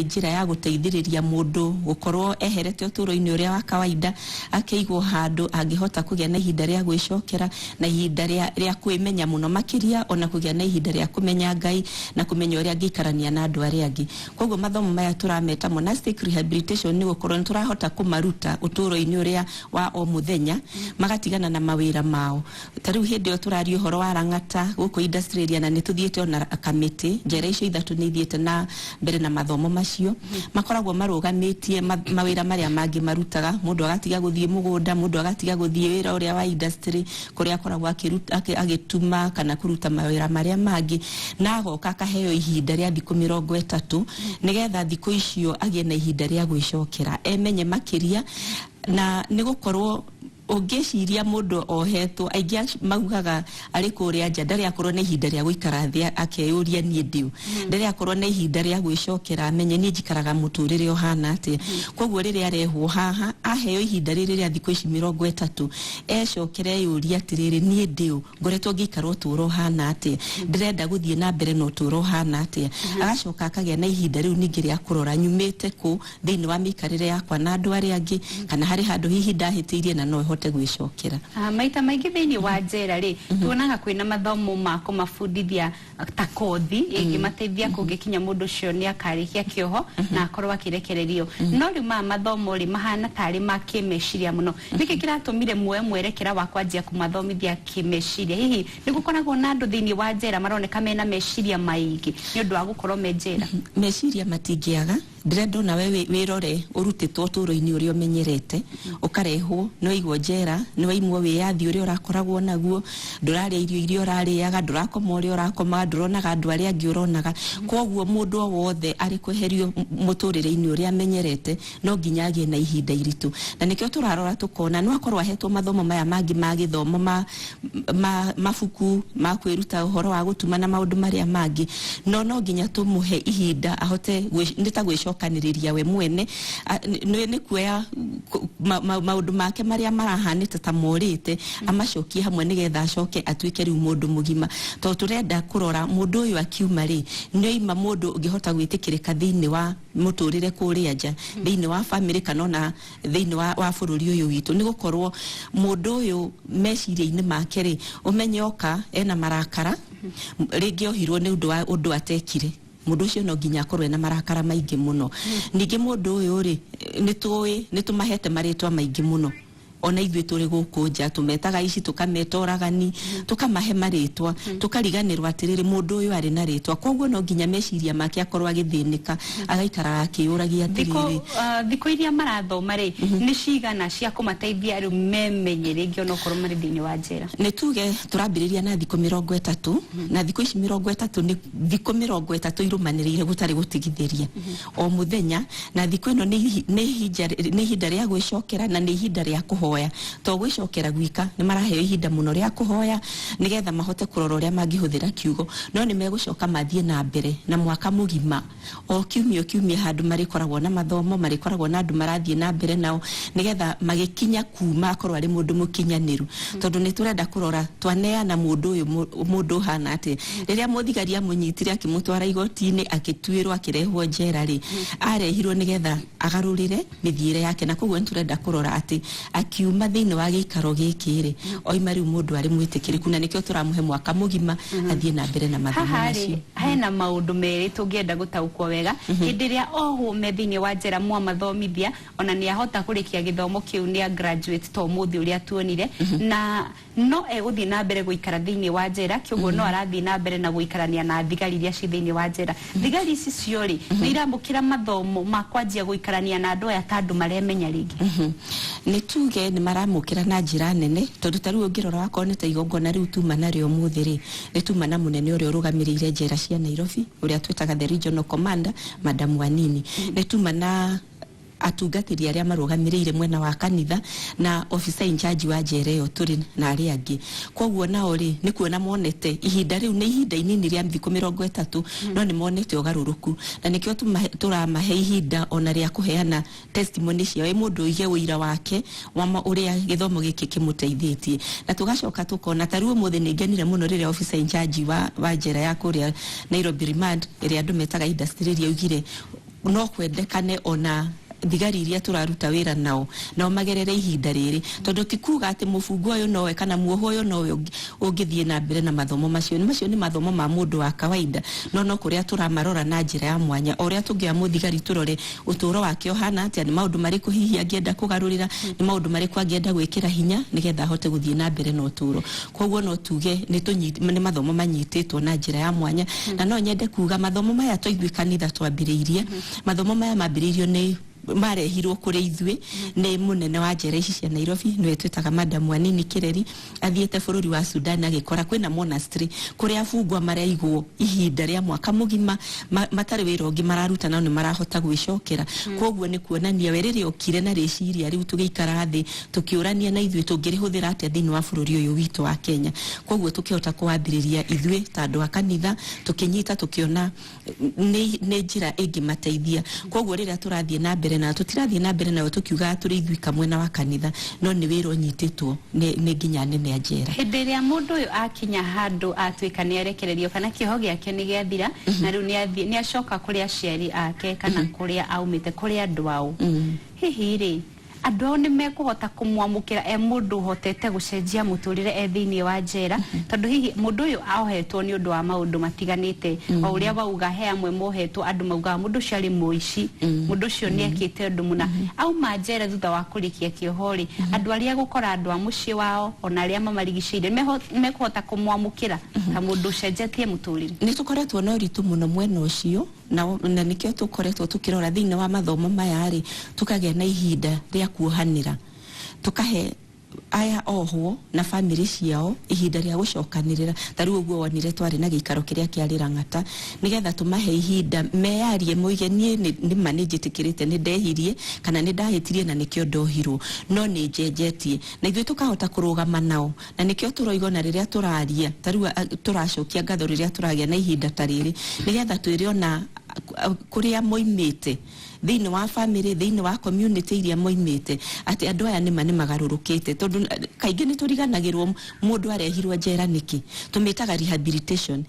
njira ya guteithiriria mundu gukorwo eherete uturo-ini uria wa kawaida akeigwo handu angihota kugia na ihinda ria gwicokera na ihinda ria kwimenya muno makiria ona kugia na ihinda ria kumenya Ngai na kumenya uria ngikarania na andu aria angi. Koguo mathomo maya turameta monastic rehabilitation ni gukorwo ni turahota kumaruta uturo-ini uria wa o muthenya magatigana na mawira mao. Tariu hindi yo turario horo wa Rang'ata guku industry ria na nituthiete ona kamiti njera icio ithatu ni ithiete na mbere na mathomo macio makoragwo marugamitie mawira maria mangi marutaga mundu agatiga guthie mugunda mundu agatiga guthie wira uria wa industry kuria akoragwo agituma kana kuruta mawira maria mangi na agoka akaheo ihinda ria thiku 30 nigetha thiku icio agie na ihinda ria gwicokera emenye makiria na nigukorwo ungeciria mundu ohetwo aingi maugaga ari kuria nja ndari akorwo na ihinda ria guikara thi akeyuria nie ndiu ndari akorwo na ihinda ria gwicokera amenye ni njikaraga muturire ohana ati koguo riri arehwo haha aheo ihinda riri ria thiku ici 30 ecokere yuria atiriri nie ndiu ngoretwo ngikarwo turo hana ati ndirenda guthie na mbere no turo hana ati agacoka akagia na ihinda riu ningi ria kurora nyumite ku thiini wa mikarire yakwa na andu aria angi kana hari handu hihi ndahitiirie na no hote gwicokera. Maita maingi thiini wa njera ri tuonaga kwina mathomo ma kumafundithia ta kothi ingimateithia kungikinya mundu cio ni akarikia kioho na akorwo akirekererio no riu mathomo ri mahana tari ma kimeciria muno niki kiratumire mwerekera wa kwanjia kumathomithia kimeciria hihi nigukoragwo na andu thiini wa njera maroneka mena meciria maingi ni undu wa gukorwo me njera meciria matingiaga ndirenda na wewe wirore urutitwo turo-ini uria umenyerete ukarehwo no igwo njera ni waimwo wiyathi uria urakoragwo naguo nduraria irio iria urariaga ndurakoma uria urakoma nduronaga andu aria angi uronaga koguo mundu o wothe ari kweherio muturire-ini uria amenyerete no nginya agie na ihinda iritu na nikio turarora tukona no akorwo ahetwo mathomo maya mangi ma githomo mafuku ma kwiruta uhoro wa gutuma na maundu maria mangi no nginya tumuhe ihinda ahote ndita gwicokaniriria we mwene ni kuya maundu make maria marahanite ta morite amacokie hamwe nigetha acoke atuike riu mundu mugima to turenda kurora mundu uyu akiuma ri ni ima mundu ungihota gwitikirika thiini wa muturire kuria nja thiini wa family kana na thiini wa bururi uyu witu ni gukorwo mundu uyu meciria-ini make ri umenyoka ena marakara ringi ohirwo ni undu atekire mundu ucio no nginya akorwe na marakara maingi muno ningi mundu uyu ri nitumahete maritwa maingi muno ona ithuĩ turi guku nja tumetaga ici tukameta oragani tukamahe maritwa tukariganirwa atiriri mundu uyu ari na ritwa koguo no nginya meciria make akorwo agithinika agaikara akiuragia atiriri thiko iria marathoma ri ni cigana cia kumateithia riu memenyere ngio no korwo mari thiini wa njera ni tuge turambiriria na thiko 30 na thiko ici 30 ni thiko 30 irumanirire gutari gutigithiria o muthenya na thiko ino ni ihinda ria gwicokera na ni ihinda ria kuhoya to gwicokera gwika ni maraheo ihinda muno ria kuhoya nigetha mahote kurora uria mangihuthira kiugo no ni megucoka mathie na mbere na mwaka mugima o kiumia handu marikoragwo na mathomo marikoragwo na andu marathie na mbere nao nigetha magikinya kuma akorwo ari mundu mukinyaniru tondu ni turenda kurora twaneana mundu uyu mundu hana ati riria muthigaria munyitire akimutwara igoti-ini akituirwo akirehwo njera ri arehirwo nigetha agarurire mithiire yake na koguo turenda kurora ati akiuma thiini wa gikaro gikiri oima riu mundu ari mwitikiriku na nikio turamuhe mwaka mugima athie na mbere na mathomo macio hena maundu meri tungienda gutaukwo wega hindi ria oho me thiini wa njera mathomithia ona ni ahota kurikia githomo kiu ni graduate to muthi uria tuonire na no eguthie na mbere guikara thiini wa njera kioguo no arathie na mbere na guikarania na thigari iria ci thiini wa njera thigari ici ciori ni iramukira mathomo ma kwanjia guikarania na andu aya ta andu maremenya ringi ni tuge ni maramukira na njira nene tondu tariu ngirora wakone ta igongona riu tuma nario muthiri ni tuma na munene uria urugamirire njera cia Nairobi uria twetaga the regional commander Madam Wanini ni tuma na atungatiri aria marugamirire mwena wa kanitha na officer in charge wa njera iyo turi na ari angi koguo nao ri ni kuona monete ihinda riu ni ihinda inini ria thikũ 30 no ni monete ugaruruku na nikio turamahe ihinda ona ria kuheana testimony cia mundu uige wira wake wama uria githomo giki kimuteithĩtie na tugacoka tukona tariu muthe ni ngenire muno riria officer in charge wa njera ya kuria Nairobi remand iria andu metaga industry iria ugire no kwendekane ona thigari iria turaruta wira nao magerere ihinda riri tondu tikuga ati mufungo uyu nowe kana muoho uyu nowe ungithie na mbere na mathomo macio ni mathomo ma mundu wa kawaida no kuria turamarora na njira ya mwanya uria tungia muthigari turore uturo wake ohana ati ni maundu mariku hihi angienda kugarurira ni maundu mariku angienda gwikira hinya nigetha hote guthie na mbere na uturo koguo no tuge ni mathomo manyititwo na njira ya mwanya na no nyende kuga mathomo maya toithwe kanitha twambiriirie mathomo maya mambiriirio ni marehirwo kuri ithwe ni munene wa njera ici cia Nairobi niwe twitaga Madam Wanini Kireri athiete bururi wa Sudan agikora kwina monastery kuri afungwa mareigwo ihinda ria mwaka mugima matari wira ungi mararuta nao ni marahota gwicokera koguo ni kuonania werere okire na reciria riu tugiikara thi tukiurania na ithwe tungirihuthira atia thini wa bururi uyu witu wa Kenya koguo tukihota kuambiriria ithwe tandu wa kanitha tukinyita tukiona ni njira ingimateithia koguo riria turathie na na tutirathie na mbere nayo tukiuga turi ithwi kamwe na wa kanitha no ni wira nyititwo ni nginya nene ajera henderia mundu uyu akinya handu atwika ni arekererio kana kiho giake ni giathira na riu ni acoka kuri aciari ake kana kuri aumite kuri andu au hihi ri andu ni mekuhota kumwamukira mundu hotete gucenjia muturire thini wa njera tondu hihi mundu uyu ahohetwo ni undu wa maundu matiganite o uria bauga he amwe mohetwo andu mauga mundu ciari muici mundu cio ni ekite undu muna au manjera thutha wa kurikia kiohori andu aria gukora andu a mucii wao ona aria mamarigicire mekuhota kumwamukira ta mundu cenjetie muturire ni tukoretwo na uritu muno mwena ucio na nikio tukoretwo tukirora thini wa mathomo maya ri tukagia na ihinda ria kuohanira tukahe aya oho na family ciao ihinda ria gucokanirira tariu uguo wonire twari na gikaro kiria kiarira ngata nigetha tumahe ihinda meyarie muigenie ni managetikerete ni ndehirie kana ni ndahetirie na nikio ndohirwo no ni njenjetie na ithwe tukahota kurugama nao na nikio turoigona riria turaria tariu turacokia ngatho riria turagia na ihinda tariri nigetha twiriona kuria moimite thini wa family thini wa community iria moimite ati andu aya ni magarurukite tondu kaingi ni turiganagirwo mundu arehirwo njera niki tumitaga rehabilitation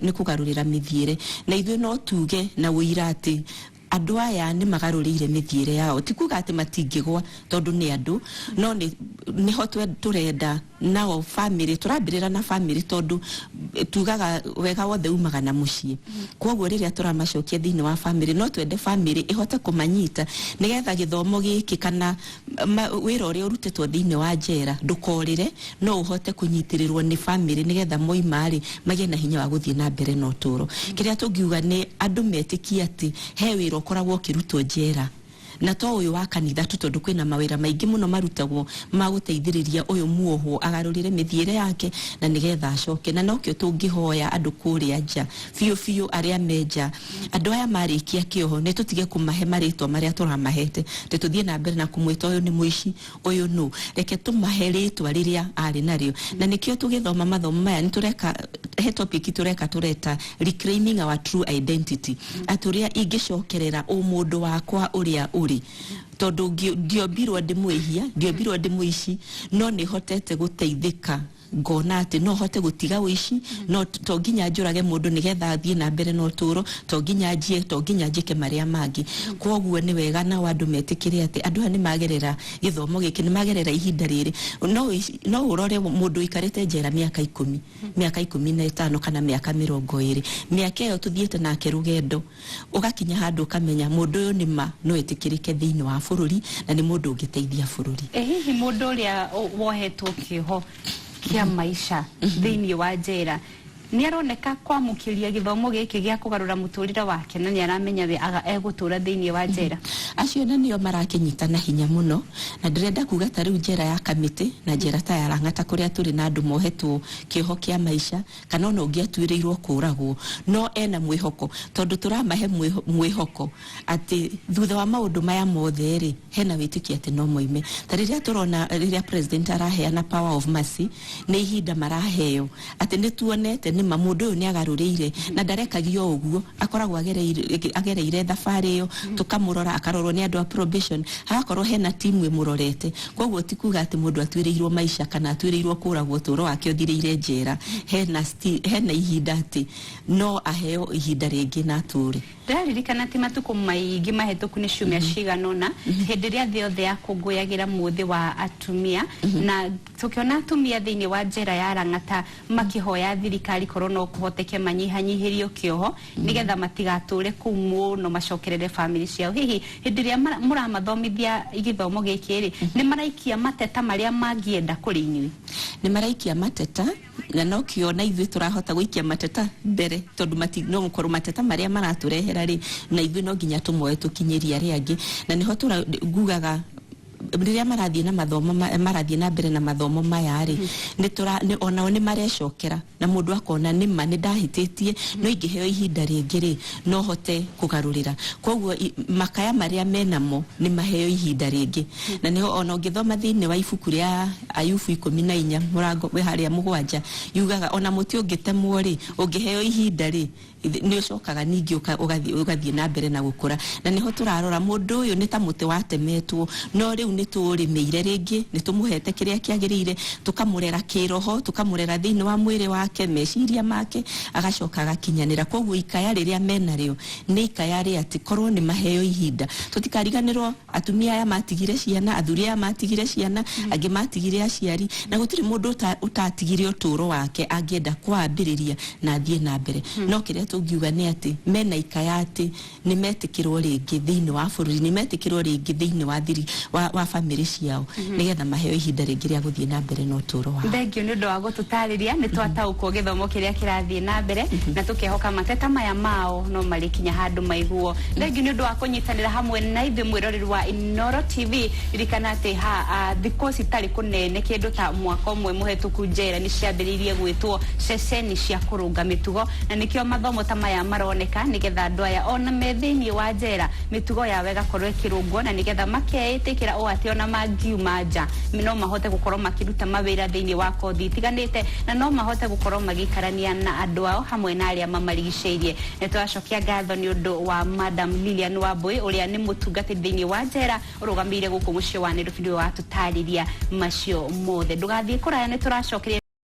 ni kugarurira mithiire na ithwe no tuge na wira ati andu aya ni magarurire mithiire yao tikuga ati matingigwa tondu ni andu no ni hotwe turenda nao family turambirira na family tondu tugaga wega wothe umaga na mucii koguo riria turamacokia thini wa family no twende family ihote kumanyita nigetha githomo giki kana wira uria urutetwo thini wa njera ndukorire no uhote kunyitirirwo ni family nigetha moimari magie na hinya wa guthie na mbere no turo kiria tungiuga ni andu metikia ati he wira ukoragwo kirutwo njera na to uyu wa kanitha tondu kwina mawira maingi muno marutagwo maguteithiriria uyu muoho agarurire mithiire yake na nigetha acoke na nokio tungihoya andu kuria nja fiu aria meja andu aya marikia kioho ne tutige kumahe maritwa maria turamahete tuthie na mbere na kumwita uyu ni muici uyu nu reke tumahe ritwa riria ari nario na nikio tugithoma mathomo maya ni tureka he topic tureta reclaiming our true identity aturia ingicokerera umundu wakwa uria uri tondu ndiombirwo ndi mwihia ndiombirwo ndi muici no ni hotete guteithika ngona ati no hote gutiga wici no to nginya njurage mundu nigetha athie na mbere no turo to nginya njike maria mangi koguo ni wega na wandu metikire ati andu ni magerera githomo giki ni magerera ihinda riri no urore mundu ikarite njera miaka 15 kana miaka 20 miaka iyo tuthiete nake rugendo ugakinya handu kamenya mundu uyu ni no etikirike thini wa bururi na ni mundu ungiteithia bururi hihi mundu uria wohetwo kiho kia maisha thini wa njera ni aroneka kwamukiria githomo giki gia kugarura muturire wake na ni aramenya we egutura thini wa njera acio na nio marakinyita na hinya muno na ndirenda kuga ta riu njera ya kamiti na njera ta ya Lang'ata kuria turi na andu mohetwo kiho kia maisha kana no ngiatuirirwo kuragwo no ena mwihoko tondu turamahe mwihoko ati thutha wa maundu maya mothe ri hena witiki ati no moime ta riria turona riria president araheana power of mercy ni ihinda maraheo ati ni tuonete ni mamundu ni agarurire na ndarekagio uguo akoragwo agereire thabari iyo tukamurora akarorwo ni andu a probation hagakorwo hena timu imurorete koguo tikuga ati mundu atuirirwo maisha kana atuirirwo kuragwo turo wake uthirire njera hena ihinda ati no aheo ihinda ringi na turi ndaririkana ti matuko maigi mahituku ni ciumia ciganona hindi ria thĩ yothe yakũngũyagĩra mũthĩ wa atumia na tukiona atumia thĩinĩ wa njera ya Lang'ata makihoya thirikari korwo no kũhoteke manyihanyihirio kĩoho nigetha matigatũre kũu mũno macokerere family ciao. Hihi hindi ria mũramathomithia igithomo gĩkĩ ni maraikia mateta maria mangĩenda kũrĩ inyuĩ? Ni maraikia mateta na no kiona ithuĩ turahota gũikia mateta mbere tondu no gũkorwo mateta maria maraturehera na ithuĩ no nginya tũmoe tũkinyeria arĩa angĩ na niho ngugaga riria marathie na mathomo marathie na mbere na mathomo maya ni onao ni marecokera na mundu akona ni ma ni ndahititie no ingiheo ihinda ringĩ no hote kugarurira koguo makaya maria menamo ni maheo ihinda ringĩ na niho ona ũngĩthoma thĩinĩ wa ibuku ria Ayubu 14 murango we haria mũgwanja yugaga ona muti ũngĩtemwo ũngĩheo ihinda ni ucokaga ningi ugathie na mbere na gukura na niho turarora mundu uyu ni ta muti watemetwo no riu ni turimeire ringi ni tumuhete kiria kiagirire tukamurera kiroho tukamurera thiini wa mwiri wake meciria make agacoka agakinyanira koguo ikaya riria menario ni ikaya ria ati korwo ni maheo ihinda tutikariganirwo atumia aya matigire ciana athuri aya matigire ciana angi matigire aciari na gutiri mundu utatigire uturo wake angienda kwambiriria na thie na mbere no kiria tungiuga ni ati mena ikaya ati ni metikirwo ringi thiini wa bururi ni metikirwo ringi thiini wa thiri wa family ciao nigetha maheo ihinda ringi ria guthie na mbere no turo wao. Thengio ni undu wa gututariria ni twataũkwo githomo kiria kirathie na mbere na tukehoka mateta maya mao no marikinya handu maiguo. Thengio ni undu wa kunyitanira hamwe na ithuĩ mwiroreri wa Inooro TV ririkana ati thikũ citari kunene kindu ta mwaka ũmwe muhetuku njera ni ciambiririe gwitwo ceceni cia kurunga mitugo na nikio mathomo ta maya maroneka nigetha andu aya ona me thiini wa njera mitugo yawe gakorwo ikirungwo na nigetha makeitikira o ati ona mangiuma nja no mahote gukorwo makiruta mawira thiini wa kothi itiganite na no mahote gukorwo magikarania na andu ao hamwe na aria mamarigiceirie. Ni twacokia ngatho ni undu wa Madam Lilian Wambui uria ni mutungatiri thiini wa njera urugamire guku mucio wa Nairobi wa tutariria macio mothe. Ndugathie kuraya ni turacokeria